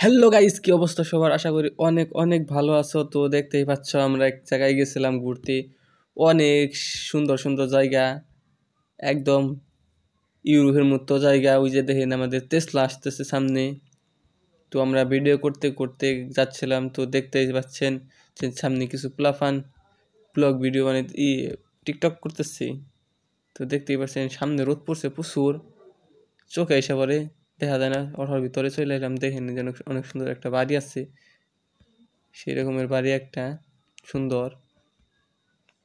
Hello guys, কি অবস্থা সবার? আশা করি অনেক অনেক ভালো আছো। তো দেখতেই পাচ্ছ আমরা এক জায়গায় গেছিলাম ঘুরতে। অনেক সুন্দর সুন্দর জায়গা, একদম ইউরোপের মতো জায়গা। ওই যে দেখেন আমাদের টেসলা আসতেছে সামনে। তো আমরা ভিডিও করতে করতে যাচ্ছিলাম, তো দেখতেই পাচ্ছেন যে সামনে কিছু প্লাফান ব্লগ ভিডিও মানে টিকটক করতেছি। তো দেখতেই পাচ্ছেন সামনে রোদ পড়ছে প্রচুর, চোখে এসে পড়ে, দেখা যায় না। ওঠার ভিতরে চলে এলাম, দেখেন যেন অনেক সুন্দর একটা বাড়ি আছে, সেই রকমের বাড়ি একটা সুন্দর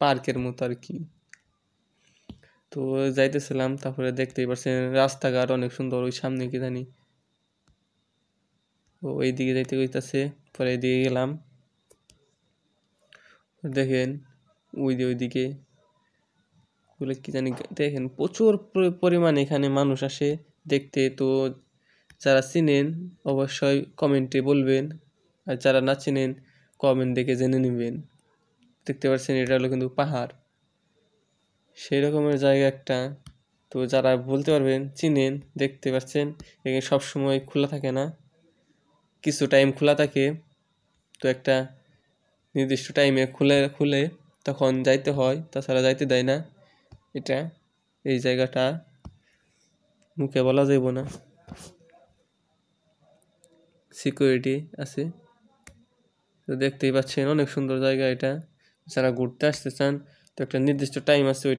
পার্কের মতো আর কি। তো যাইতেছিলাম, তারপরে দেখতেই পাচ্ছেন রাস্তাঘাট অনেক সুন্দর। ওই সামনে কি জানি, ওই দিকে যাইতে হইতাছে। পরে এদিকে গেলাম, দেখেন ওইদিকে বলে কি জানি, দেখেন প্রচুর পরিমাণে এখানে মানুষ আসে দেখতে। তো যারা চিনেন অবশ্যই কমেন্টে বলবেন, আর যারা না চিনেন কমেন্ট দেখে জেনে নেবেন। দেখতে পাচ্ছেন এটা হলো কিন্তু পাহাড়, সেই রকমের জায়গা একটা। তো যারা বলতে পারবেন চিনেন, দেখতে পাচ্ছেন এখানে সবসময় খোলা থাকে না, কিছু টাইম খোলা থাকে। তো একটা নির্দিষ্ট টাইমে খুলে খুলে তখন যাইতে হয়, তাছাড়া যাইতে দেয় না। এটা এই জায়গাটা মুখে বলা যাইব না, সিকিউরিটি আছে। তো দেখতেই পাচ্ছেন অনেক সুন্দর জায়গা এটা। যারা ঘুরতে আসতে চান, তো একটা নির্দিষ্ট টাইম আছে,